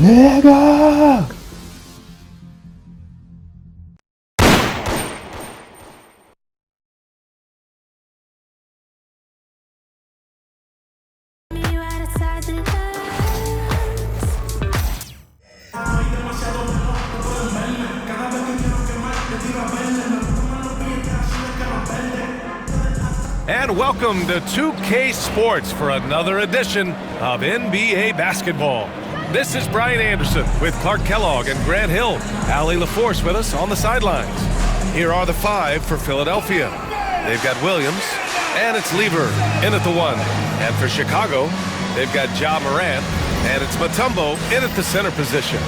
Nigga! And welcome to 2K Sports for another edition of NBA basketball. This is Brian Anderson with Clark Kellogg and Grant Hill. Allie LaForce with us on the sidelines. Here are the five for Philadelphia. They've got Williams, and it's Lever in at the one. And for Chicago, they've got Ja Morant, and it's Mutombo in at the center position.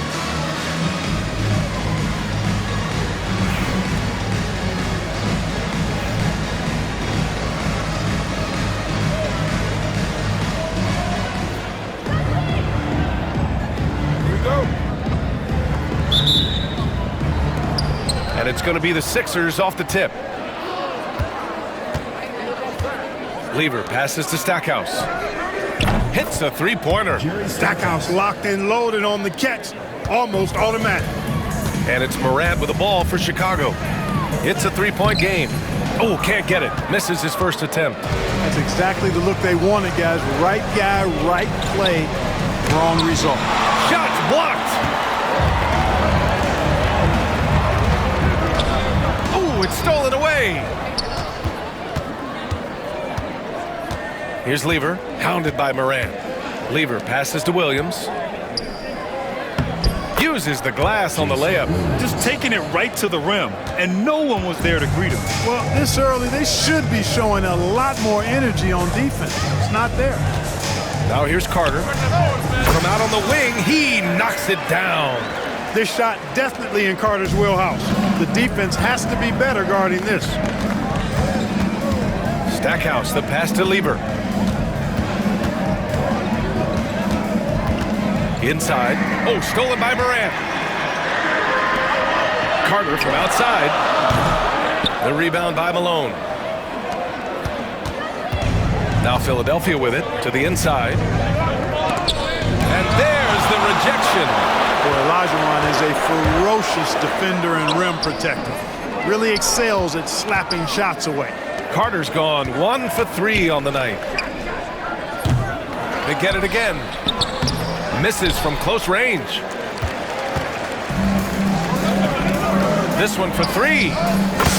And it's going to be the Sixers off the tip. Lever passes to Stackhouse. Hits a three-pointer. Stackhouse locked and loaded on the catch. Almost automatic. And it's Morant with the ball for Chicago. It's a three-point game. Oh, can't get it. Misses his first attempt. That's exactly the look they wanted, guys. Right guy, right play, wrong result. Shots blocked. It's stolen away. Here's Lever, hounded by Morant. Lever passes to Williams. Uses the glass on the layup. Just taking it right to the rim, and no one was there to greet him. Well, this early, they should be showing a lot more energy on defense. It's not there. Now here's Carter. From out on the wing, he knocks it down. This shot definitely in Carter's wheelhouse. The defense has to be better guarding this. Stackhouse, the pass to Lever. Inside. Oh, stolen by Morant. Carter from outside. The rebound by Malone. Now Philadelphia with it to the inside. And there's the rejection. Olajuwon is a ferocious defender and rim protector. Really excels at slapping shots away. Carter's gone 1 for 3 on the night. They get it again. Misses from close range. This one for 3.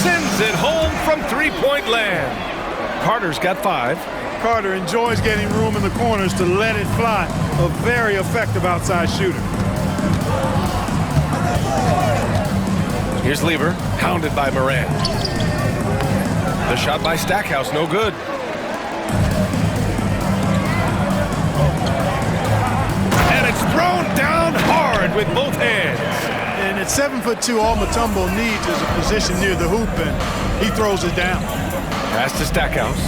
Sends it home from three-point land. Carter's got 5. Carter enjoys getting room in the corners to let it fly. A very effective outside shooter. Here's Lever, hounded by Morant. The shot by Stackhouse, no good. And it's thrown down hard with both hands. And at 7'2", all Mutombo needs is a position near the hoop, and he throws it down. Pass to Stackhouse.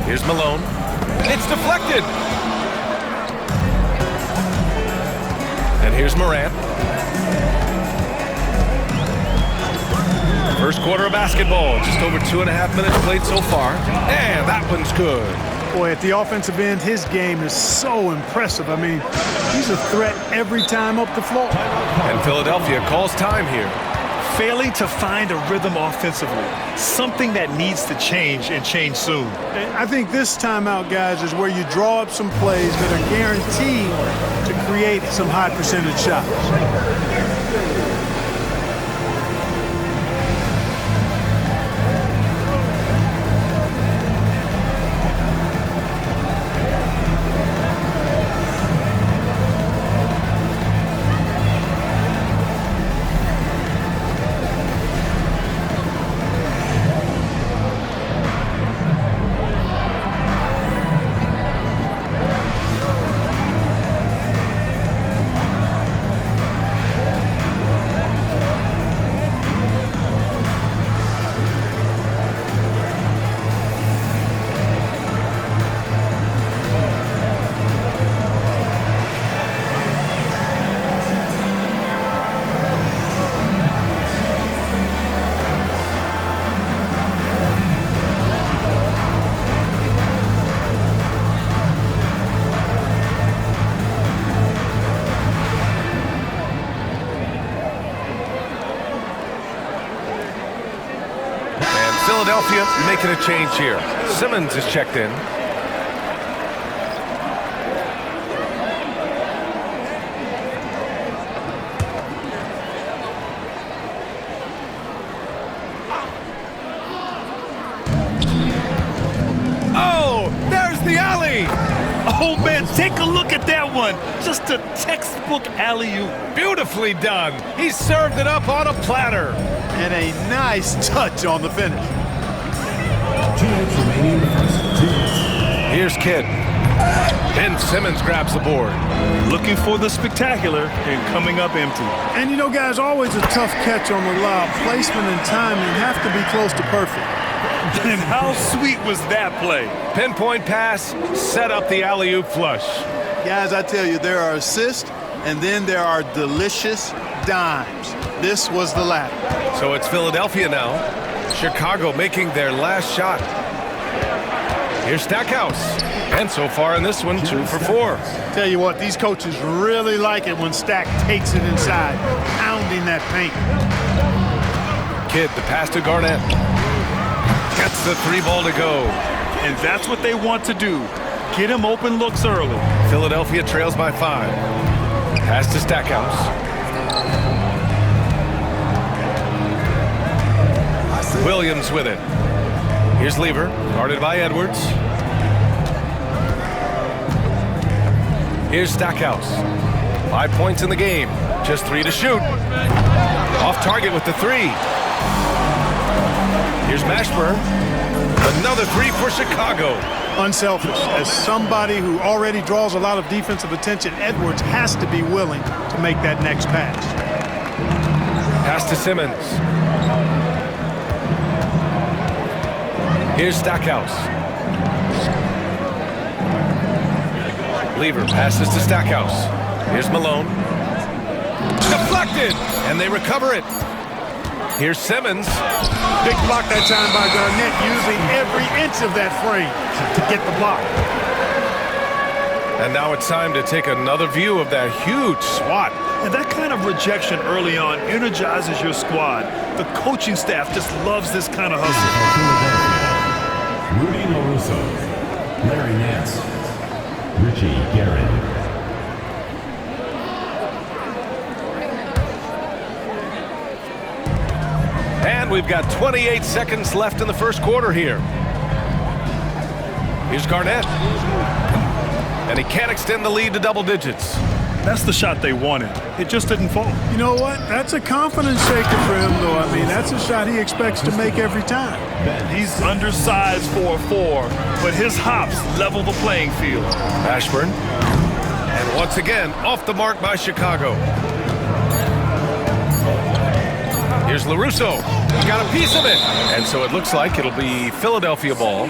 Here's Malone. It's deflected. And here's Morant. First quarter of basketball, just over 2.5 minutes played so far. And that one's good. Boy, at the offensive end, his game is so impressive. I mean, he's a threat every time up the floor. And Philadelphia calls time here. Failing to find a rhythm offensively. Something that needs to change, and change soon. I think this timeout, guys, is where you draw up some plays that are guaranteed to create some high percentage shots. Philadelphia making a change here. Simmons is checked in. Oh, there's the alley. Oh, man, take a look at that one. Just a textbook alley-oop. Beautifully done. He served it up on a platter. And a nice touch on the finish. 2 minutes remaining in the first. 2 minutes. Here's Kidd. Ben Simmons grabs the board. Looking for the spectacular and coming up empty. And you know, guys, always a tough catch on the lob. Placement and timing have to be close to perfect. And how sweet was that play? Pinpoint pass, set up the alley-oop flush. Guys, I tell you, there are assists, and then there are delicious dimes. This was the latter. So it's Philadelphia now. Chicago making their last shot. Here's Stackhouse. And so far in this one, 2 for 4. Tell you what, these coaches really like it when Stack takes it inside, pounding that paint. Kidd, the pass to Garnett. Gets the 3 ball to go. And that's what they want to do. Get him open looks early. Philadelphia trails by 5. Pass to Stackhouse. Williams with it. Here's Lever, guarded by Edwards. Here's Stackhouse. 5 points in the game. Just 3 to shoot. Off target with the 3. Here's Mashburn. Another 3 for Chicago. Unselfish. As somebody who already draws a lot of defensive attention, Edwards has to be willing to make that next pass. Pass to Simmons. Here's Stackhouse. Lever passes to Stackhouse. Here's Malone. Deflected, and they recover it. Here's Simmons. Big block that time by Garnett, using every inch of that frame to get the block. And now it's time to take another view of that huge swat. And that kind of rejection early on energizes your squad. The coaching staff just loves this kind of hustle. Rudy LaRusso, Larry Nance, Richie Garrett. And we've got 28 seconds left in the first quarter here. Here's Garnett. And he can't extend the lead to double digits. That's the shot they wanted. It just didn't fall. You know what? That's a confidence shaker for him, though. I mean, that's a shot he expects to make every time. He's undersized for a 4, but his hops level the playing field. Ashburn. And once again, off the mark by Chicago. Here's LaRusso. He got a piece of it. And so it looks like it'll be Philadelphia ball.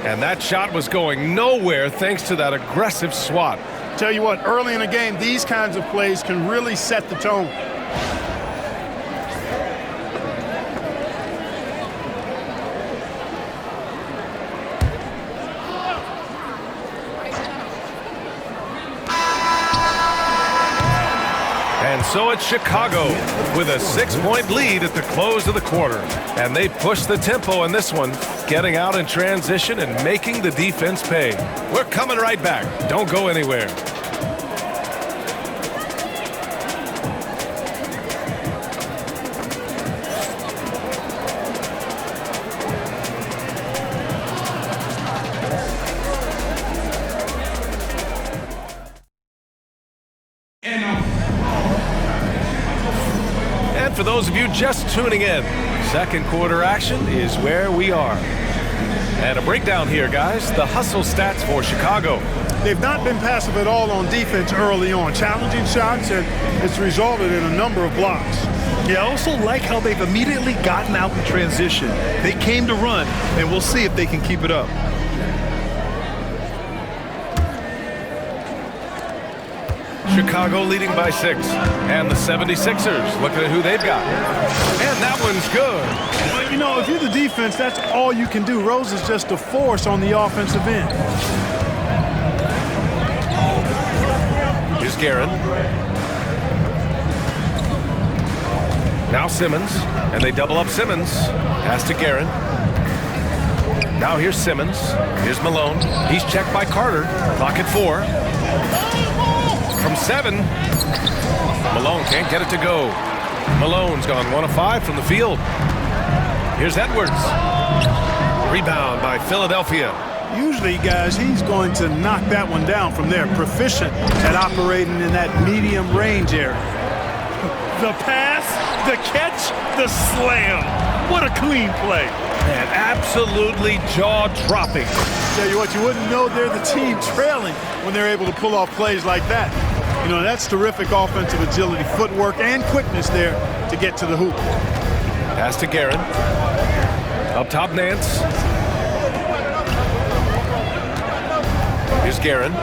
And that shot was going nowhere thanks to that aggressive swat. Tell you what, early in the game, these kinds of plays can really set the tone. And so it's Chicago with a 6-point lead at the close of the quarter. And they push the tempo in this one, getting out in transition and making the defense pay. We're coming right back. Don't go anywhere. And for those of you just tuning in, second quarter action is where we are. And a breakdown here, guys. The hustle stats for Chicago. They've not been passive at all on defense early on. Challenging shots, and it's resulted in a number of blocks. Yeah, I also like how they've immediately gotten out in transition. They came to run, and we'll see if they can keep it up. Chicago leading by 6. And the 76ers looking at who they've got. And that one's good. But, you know, if you're the defense, that's all you can do. Rose is just a force on the offensive end. Here's Guerin. Now Simmons, and they double up Simmons. Pass to Guerin. Now here's Simmons. Here's Malone. He's checked by Carter. Clock at 4. From 7. Malone can't get it to go. Malone's gone 1 of 5 from the field. Here's Edwards. Rebound by Philadelphia. Usually, guys, he's going to knock that one down from there. Proficient at operating in that medium range area. The pass, the catch, the slam. What a clean play. And absolutely jaw-dropping. Tell you what, you wouldn't know they're the team trailing when they're able to pull off plays like that. You know, that's terrific offensive agility, footwork, and quickness there to get to the hoop. Pass to Guerin. Up top, Nance. Here's Guerin.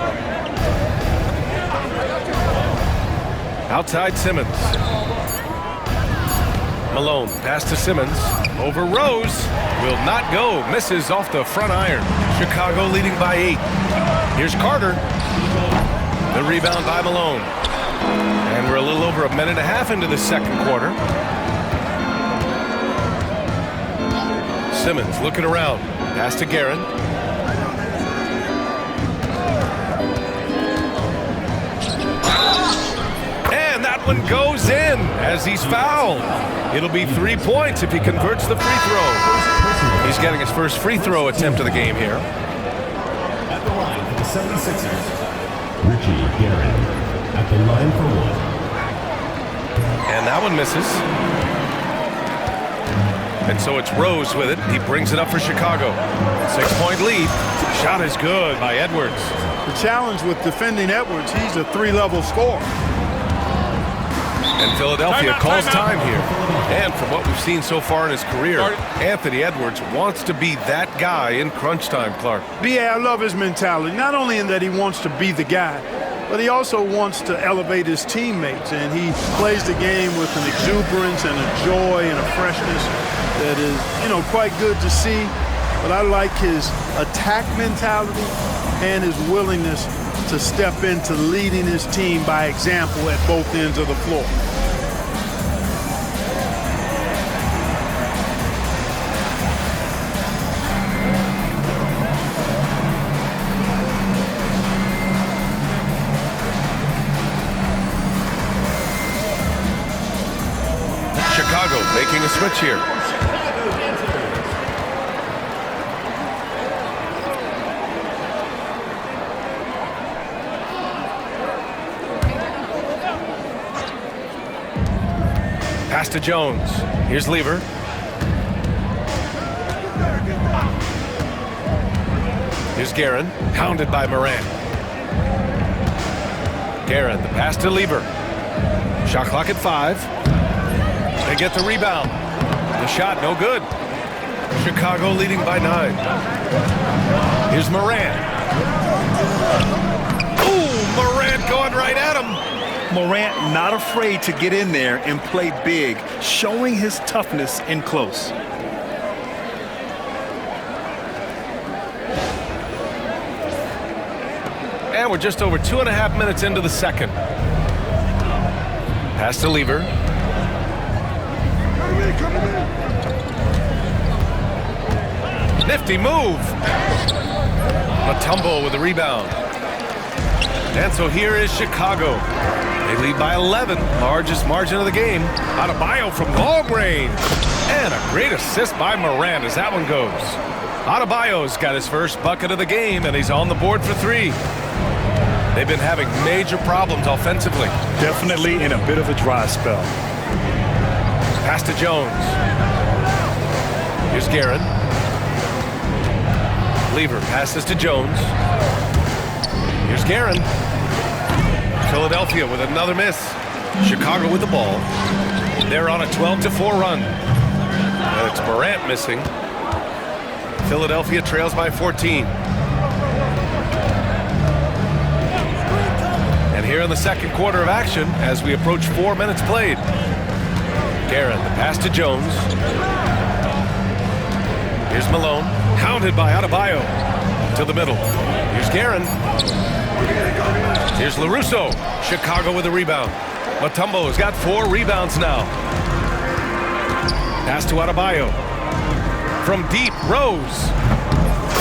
Outside Simmons. Malone, pass to Simmons. Over Rose. Will not go. Misses off the front iron. Chicago leading by 8. Here's Carter. The rebound by Malone. And we're a little over a minute and a half into the second quarter. Simmons looking around. Pass to Guerin. And that one goes in as he's fouled. It'll be 3 points if he converts the free throw. He's getting his first free throw attempt of the game here. At the line for the 76ers, Richie Guerin. At the line for 1. And that one misses. And so it's Rose with it. He brings it up for Chicago. 6-point lead. Shot is good by Edwards. The challenge with defending Edwards, he's a 3-level scorer. And Philadelphia calls time here. And from what we've seen so far in his career, Anthony Edwards wants to be that guy in crunch time, Clark. Yeah, I love his mentality. Not only in that he wants to be the guy, but he also wants to elevate his teammates. And he plays the game with an exuberance and a joy and a freshness that is, you know, quite good to see. But I like his attack mentality and his willingness to step into leading his team by example at both ends of the floor. Chicago making a switch here. Pass to Jones. Here's Lever. Here's Guerin. Pounded by Morant. Guerin, the pass to Lever. Shot clock at 5. They get the rebound. The shot, no good. Chicago leading by 9. Here's Morant. Ooh, Morant going right at him. Morant not afraid to get in there and play big, showing his toughness in close. And we're just over 2.5 minutes into the second. Pass to Lever. Nifty move. Mutombo with the rebound. And so here is Chicago. They lead by 11, largest margin of the game. Adebayo from long range. And a great assist by Morant as that one goes. Adebayo's got his first bucket of the game, and he's on the board for 3. They've been having major problems offensively. Definitely in a bit of a dry spell. Pass to Jones. Here's Guerin. Lever passes to Jones. Here's Guerin. Philadelphia with another miss. Chicago with the ball. They're on a 12-4 run. And it's Morant missing. Philadelphia trails by 14. And here in the second quarter of action, as we approach 4 minutes played. Guerin, the pass to Jones. Here's Malone, hounded by Adebayo. To the middle. Here's Guerin. Here's LaRusso. Chicago with a rebound. Mutombo's got 4 rebounds now. Pass to Adebayo. From deep, Rose.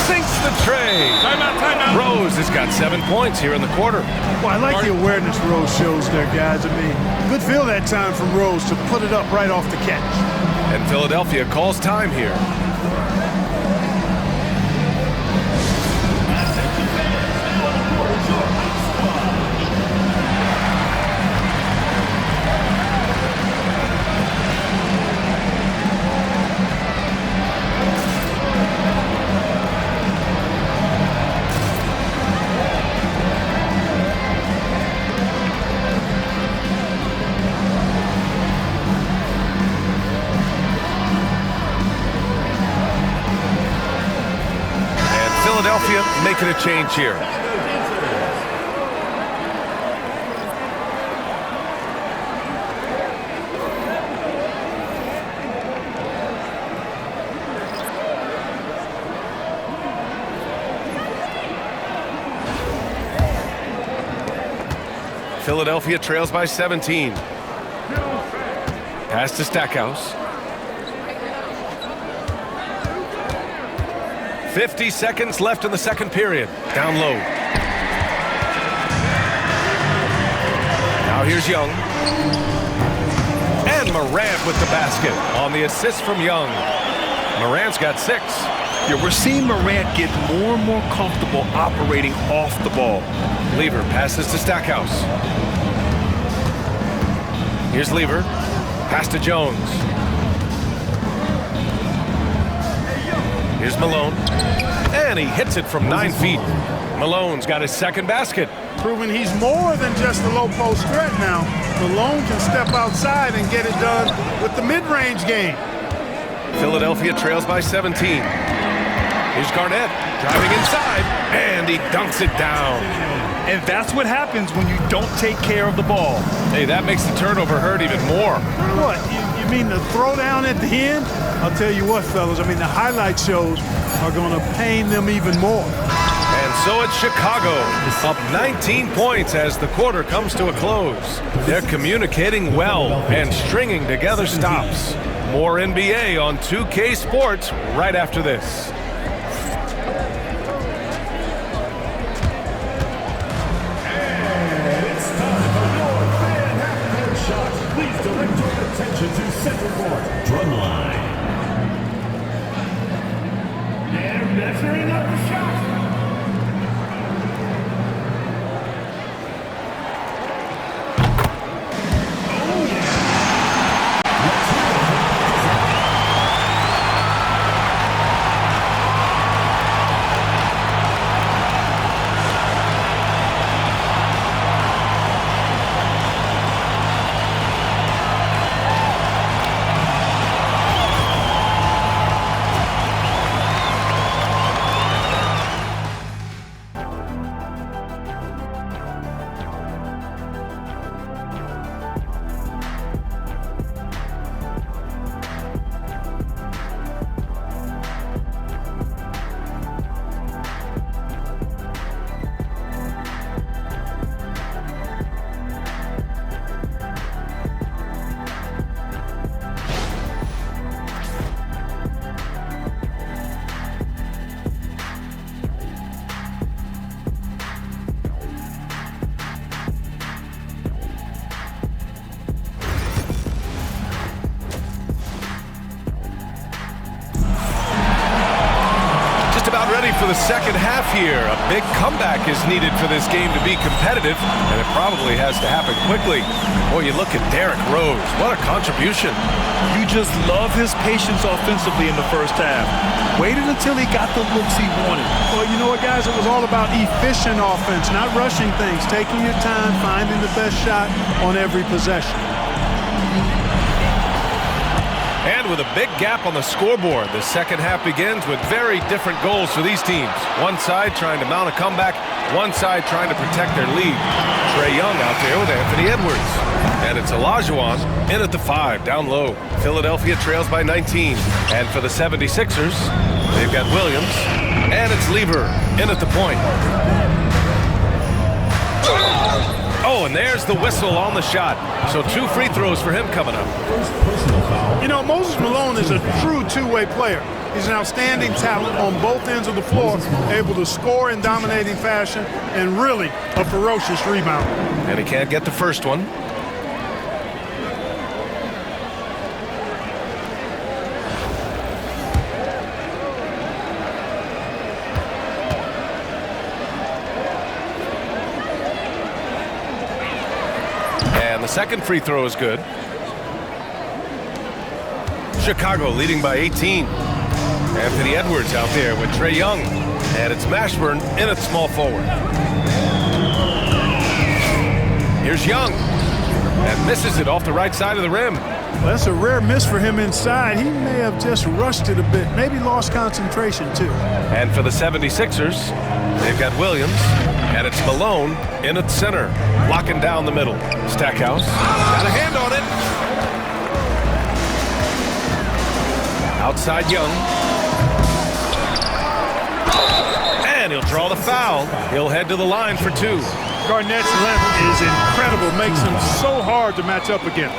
Sinks the tray. Timeout. Rose has got 7 points here in the quarter. Well, I like the awareness Rose shows there, guys. I mean, good feel that time from Rose to put it up right off the catch. And Philadelphia calls time here. Philadelphia making a change here. Philadelphia trails by 17. Pass to Stackhouse. 50 seconds left in the second period. Down low. Now here's Young. And Morant with the basket on the assist from Young. Morant's got 6. Yeah, we're seeing Morant get more and more comfortable operating off the ball. Lever passes to Stackhouse. Here's Lever. Pass to Jones. Here's Malone. And he hits it from 9 feet. Malone's got his second basket. Proving he's more than just a low post threat now. Malone can step outside and get it done with the mid-range game. Philadelphia trails by 17. Here's Garnett driving inside, and he dunks it down. And that's what happens when you don't take care of the ball. Hey, that makes the turnover hurt even more. What, you mean the throwdown at the end? I'll tell you what, fellas, I mean, the highlight shows are going to pain them even more. And so it's Chicago, up 19 points as the quarter comes to a close. They're communicating well and stringing together stops. More NBA on 2K Sports right after this. Please direct your attention to center court. Drum line. They're measuring up the shot. For the second half here, a big comeback is needed for this game to be competitive, and it probably has to happen quickly. Boy, you look at Derrick Rose. What a contribution. You just love his patience offensively in the first half. Waited until he got the looks he wanted. Well, you know what, guys? It was all about efficient offense, not rushing things, taking your time, finding the best shot on every possession. And with a big gap on the scoreboard, the second half begins with very different goals for these teams. One side trying to mount a comeback, one side trying to protect their lead. Trae Young out there with Anthony Edwards. And it's Olajuwon in at the 5, down low. Philadelphia trails by 19. And for the 76ers, they've got Williams. And it's Lever in at the point. Oh, Oh, and there's the whistle on the shot. So 2 free throws for him coming up. Personal foul. You know, Moses Malone is a true two-way player. He's an outstanding talent on both ends of the floor, able to score in dominating fashion, and really a ferocious rebounder. And he can't get the first one. And the second free throw is good. Chicago leading by 18. Anthony Edwards out there with Trae Young. And it's Mashburn in at small forward. Here's Young. And misses it off the right side of the rim. Well, that's a rare miss for him inside. He may have just rushed it a bit, maybe lost concentration too. And for the 76ers, they've got Williams. And it's Malone in at center, blocking down the middle. Stackhouse got a hand on it. Outside Young. And he'll draw the foul. He'll head to the line for 2. Garnett's length is incredible, makes him so hard to match up against.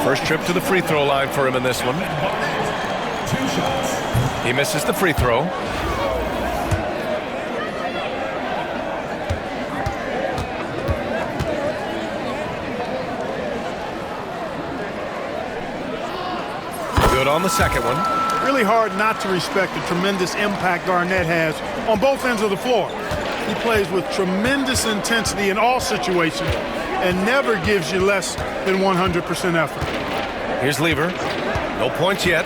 First trip to the free throw line for him in this one. 2 shots. He misses the free throw. Good on the second one. Really hard not to respect the tremendous impact Garnett has on both ends of the floor. He plays with tremendous intensity in all situations and never gives you less than 100% effort. Here's Lever. No points yet.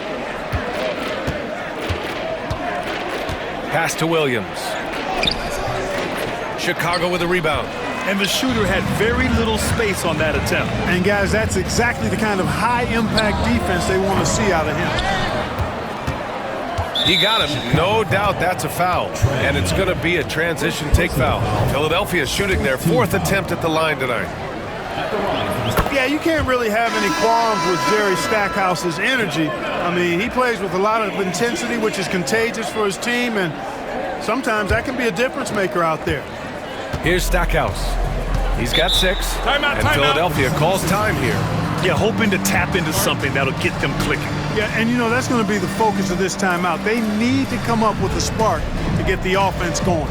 Pass to Williams. Chicago with a rebound. And the shooter had very little space on that attempt. And guys, that's exactly the kind of high-impact defense they want to see out of him. He got him. No doubt that's a foul. And it's going to be a transition take foul. Philadelphia shooting their 4th attempt at the line tonight. Yeah, you can't really have any qualms with Jerry Stackhouse's energy. I mean, he plays with a lot of intensity, which is contagious for his team, and sometimes that can be a difference maker out there. Here's Stackhouse. He's got 6. Timeout, and Philadelphia calls time here. Yeah, hoping to tap into something that'll get them clicking. Yeah, and you know, that's going to be the focus of this timeout. They need to come up with a spark to get the offense going.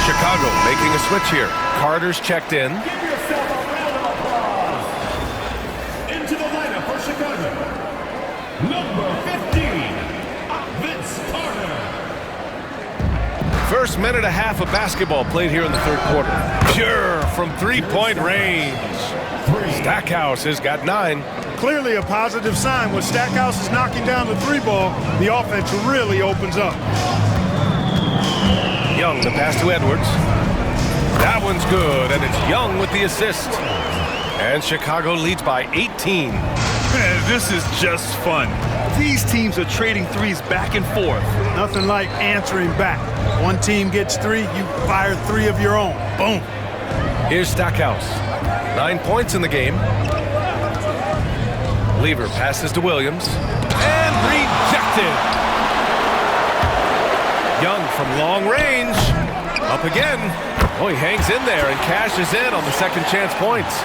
Chicago making a switch here. Carter's checked in. Give yourself a round of applause. Into the lineup for Chicago. Number 15, Vince Carter. First minute and a half of basketball played here in the 3rd quarter. Pure from 3-point range. Stackhouse has got 9. Clearly a positive sign. When Stackhouse is knocking down the 3-ball, the offense really opens up. Young, the pass to Edwards. That one's good, and it's Young with the assist. And Chicago leads by 18. Man, this is just fun. These teams are trading threes back and forth. Nothing like answering back. One team gets 3, you fire 3 of your own. Boom. Here's Stackhouse. 9 points in the game. Lever passes to Williams. And rejected. Young from long range. Up again. Oh, he hangs in there and cashes in on the second chance points.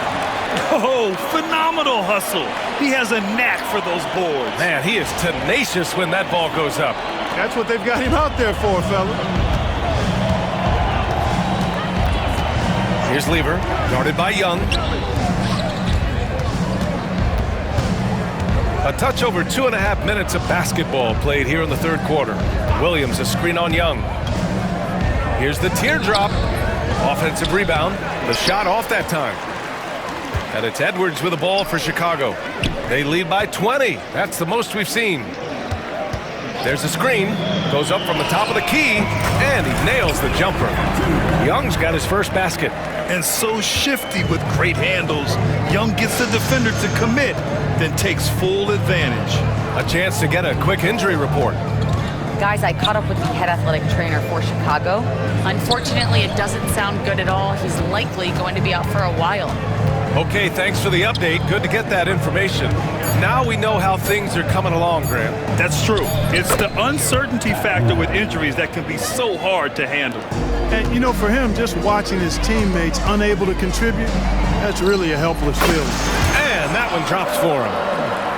Oh, phenomenal hustle. He has a knack for those boards. Man, he is tenacious when that ball goes up. That's what they've got him out there for, fella. Here's Lever, guarded by Young. A touch over 2.5 minutes of basketball played here in the 3rd quarter. Williams a screen on Young. Here's the teardrop. Offensive rebound. The shot off that time. And it's Edwards with the ball for Chicago. They lead by 20. That's the most we've seen. There's a screen. Goes up from the top of the key. And he nails the jumper. Young's got his first basket. And so shifty with great handles. Young gets the defender to commit, then takes full advantage. A chance to get a quick injury report. Guys, I caught up with the head athletic trainer for Chicago. Unfortunately, it doesn't sound good at all. He's likely going to be out for a while. Okay, thanks for the update. Good to get that information. Now we know how things are coming along, Grant. That's true. It's the uncertainty factor with injuries that can be so hard to handle. And, you know, for him, just watching his teammates unable to contribute, that's really a helpless feeling. And that one drops for him.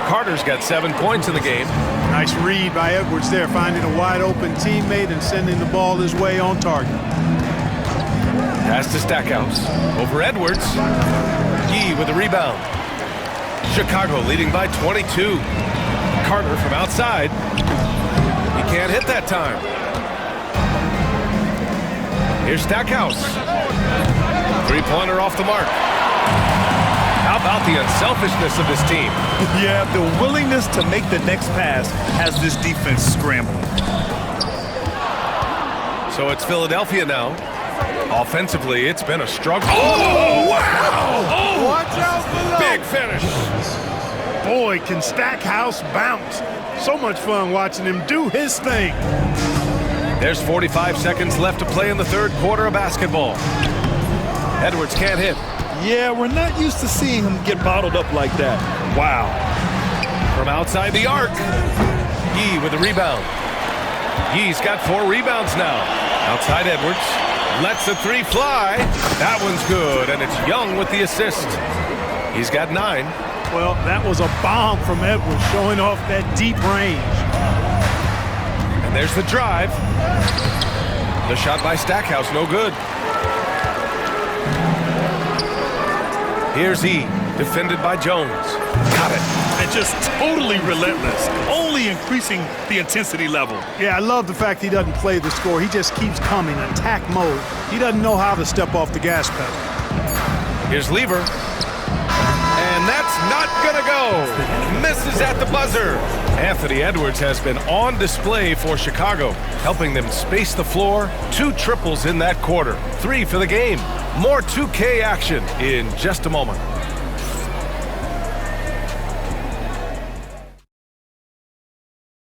Carter's got 7 points in the game. Nice read by Edwards there, finding a wide-open teammate and sending the ball his way on target. Pass to Stackhouse. Over Edwards. Yee with the rebound. Chicago leading by 22. Carter from outside. He can't hit that time. Here's Stackhouse. Three-pointer off the mark. How about the unselfishness of this team? Yeah, the willingness to make the next pass has this defense scrambling. So it's Philadelphia now. Offensively, it's been a struggle. Oh, wow! Oh, watch out below. Big finish. Boy, can Stackhouse bounce. So much fun watching him do his thing. There's 45 seconds left to play in the third quarter of basketball. Edwards can't hit. Yeah, we're not used to seeing him get bottled up like that. Wow. From outside the arc. Yee with the rebound. Yee's got 4 rebounds now. Outside Edwards. Lets the three fly. That one's good, and it's Young with the assist. He's got 9. Well, that was a bomb from Edwards, showing off that deep range. And there's the drive. The shot by Stackhouse, no good. Here's E, defended by Jones. Got it. And just totally relentless, only increasing the intensity level. Yeah, I love the fact he doesn't play the score. He just keeps coming, attack mode. He doesn't know how to step off the gas pedal. Here's Lever. And that's not gonna go. Misses at the buzzer. Anthony Edwards has been on display for Chicago, helping them space the floor. 2 triples in that quarter. 3 for the game. More 2K action in just a moment.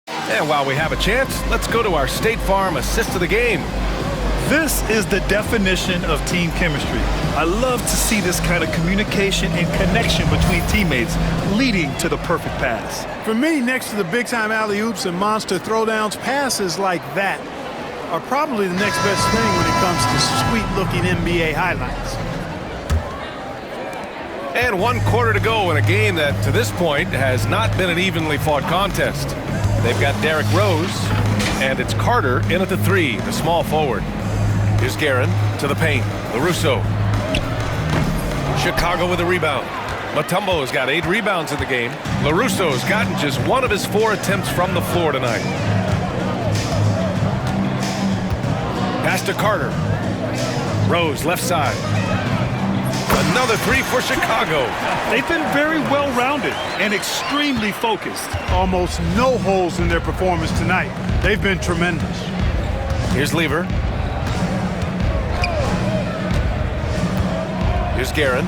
And while we have a chance, let's go to our State Farm assist of the game. This is the definition of team chemistry. I love to see this kind of communication and connection between teammates leading to the perfect pass. For me, next to the big-time alley-oops and monster throwdowns, passes like that are probably the next best thing when it comes to sweet-looking NBA highlights. And 1 quarter to go in a game that, to this point, has not been an evenly fought contest. They've got Derrick Rose, and it's Carter in at the 3, the small forward. Here's Guerin to the paint. LaRusso. Chicago with a rebound. Mutombo's got 8 rebounds in the game. LaRusso's gotten just 1 of his 4 attempts from the floor tonight. Pass to Carter. Rose, left side. Another 3 for Chicago. They've been very well-rounded and extremely focused. Almost no holes in their performance tonight. They've been tremendous. Here's Lever. Here's Guerin.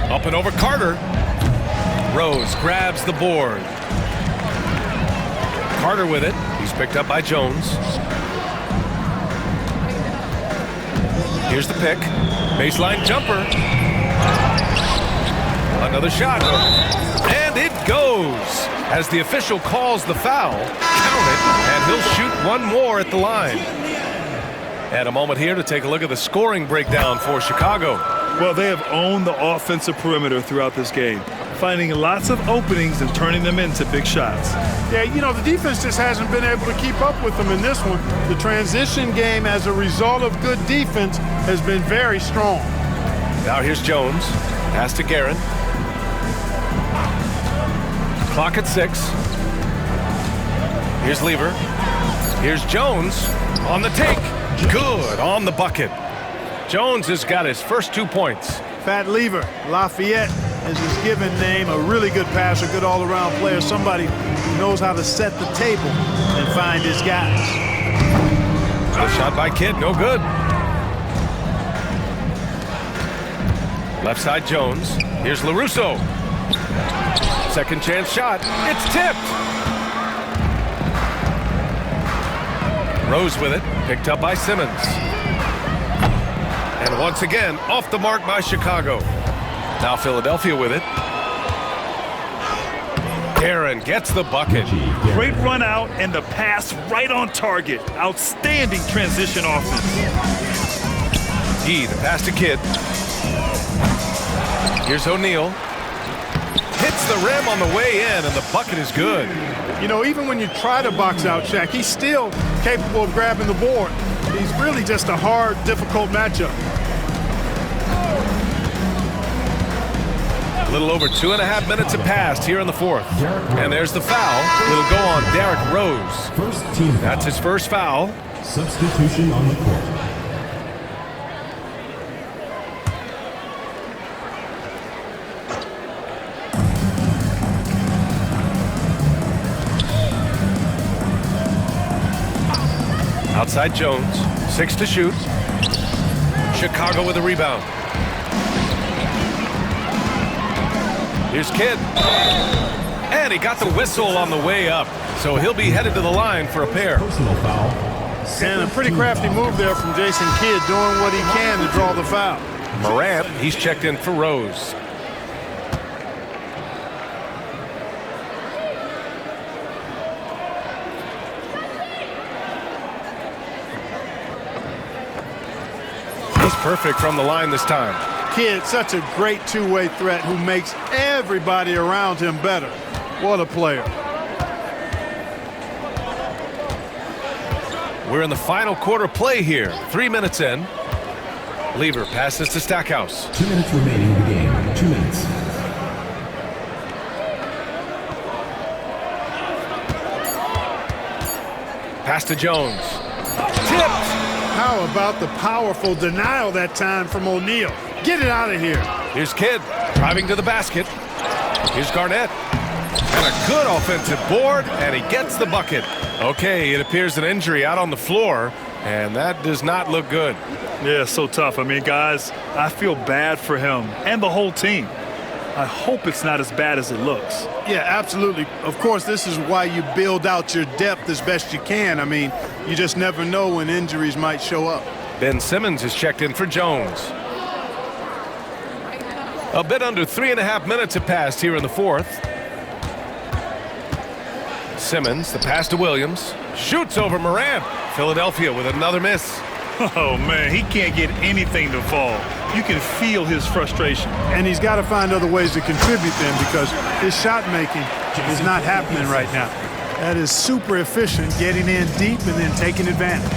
Up and over Carter. Rose grabs the board. Carter with it. He's picked up by Jones. Here's the pick. Baseline jumper. Another shot. And it goes. As the official calls the foul, count it, and he'll shoot 1 more at the line. And a moment here to take a look at the scoring breakdown for Chicago. Well, they have owned the offensive perimeter throughout this game, finding lots of openings and turning them into big shots. Yeah, you know, the defense just hasn't been able to keep up with them in this one. The transition game, as a result of good defense, has been very strong. Now here's Jones. Pass to Guerin. Clock at 6. Here's Lever. Here's Jones on the take. Good on the bucket. Jones has got his first 2 points. Fat Lever, Lafayette, is his given name, a really good passer, good all-around player, somebody who knows how to set the table and find his guys. Good shot by Kidd, no good. Left side Jones. Here's LaRusso. Second chance shot. It's tipped. Rose with it, picked up by Simmons. And once again, off the mark by Chicago. Now Philadelphia with it. Aaron gets the bucket. Great run out and the pass right on target. Outstanding transition offense. The pass to Kidd. Here's O'Neal. Hits the rim on the way in, and the bucket is good. You know, even when you try to box out Shaq, he's still capable of grabbing the board. He's really just a hard, difficult matchup. A little over 2.5 minutes have passed here in the fourth. And there's the foul. It'll go on Derrick Rose. First team foul. That's his first foul. Substitution on the court. Outside Jones. 6 to shoot. Chicago with a rebound. Here's Kidd. And he got the whistle on the way up. So he'll be headed to the line for a pair. Personal foul. And a pretty crafty move there from Jason Kidd, doing what he can to draw the foul. Morant, he's checked in for Rose. He's perfect from the line this time. Kidd, such a great two-way threat who makes everybody around him better. What a player. We're in the final quarter play here. 3 minutes in. Lever passes to Stackhouse. 2 minutes remaining in the game. 2 minutes. Pass to Jones. Tipped. How about the powerful denial that time from O'Neal? Get it out of here. Here's Kidd driving to the basket. Here's Garnett. And a good offensive board, and he gets the bucket. Okay, it appears an injury out on the floor, and that does not look good. Yeah, so tough. I mean, guys, I feel bad for him and the whole team. I hope it's not as bad as it looks. Yeah, absolutely. Of course, this is why you build out your depth as best you can. I mean, you just never know when injuries might show up. Ben Simmons is checked in for Jones. A bit under 3.5 minutes have passed here in the fourth. Simmons, the pass to Williams. Shoots over Morant. Philadelphia with another miss. Oh, man, he can't get anything to fall. You can feel his frustration. And he's got to find other ways to contribute then, because his shot making is not happening right now. That is super efficient, getting in deep and then taking advantage.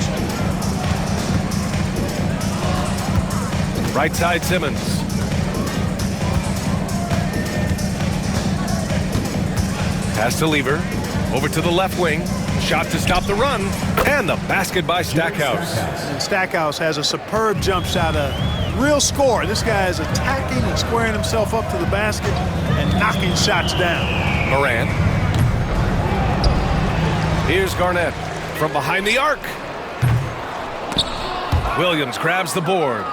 Right side Simmons. Pass to Lever. Over to the left wing. Shot to stop the run. And the basket by Stackhouse. And Stackhouse has a superb jump shot, a real score. This guy is attacking and squaring himself up to the basket and knocking shots down. Morant. Here's Garnett from behind the arc. Williams grabs the board.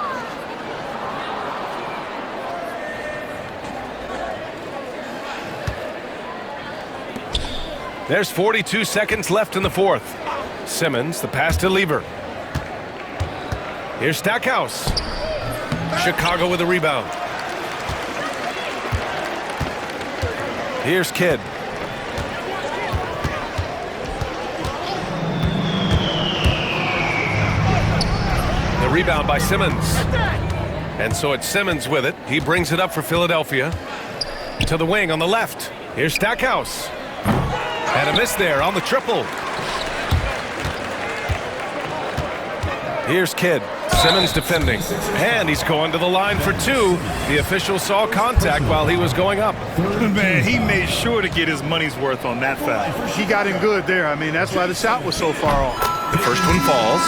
There's 42 seconds left in the fourth. Simmons, the pass to Lever. Here's Stackhouse. Chicago with a rebound. Here's Kidd. The rebound by Simmons. And so it's Simmons with it. He brings it up for Philadelphia. To the wing on the left. Here's Stackhouse. And a miss there on the triple. Here's Kidd. Simmons defending. And he's going to the line for two. The official saw contact while he was going up. Man, he made sure to get his money's worth on that foul. He got in good there. I mean, that's why the shot was so far off. The first one falls.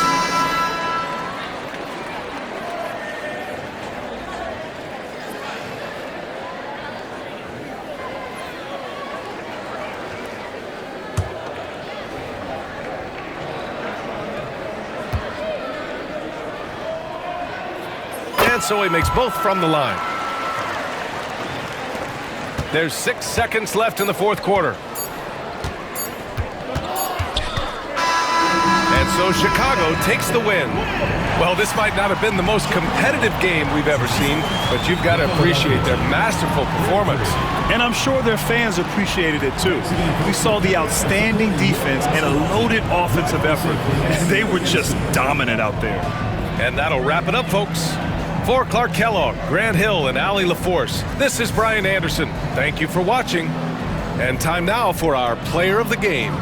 And so he makes both from the line. There's 6 seconds left in the fourth quarter. And so Chicago takes the win. Well, this might not have been the most competitive game we've ever seen, but you've got to appreciate their masterful performance. And I'm sure their fans appreciated it too. We saw the outstanding defense and a loaded offensive effort. They were just dominant out there. And that'll wrap it up, folks. For Clark Kellogg, Grant Hill, and Allie LaForce, this is Brian Anderson. Thank you for watching. And time now for our player of the game.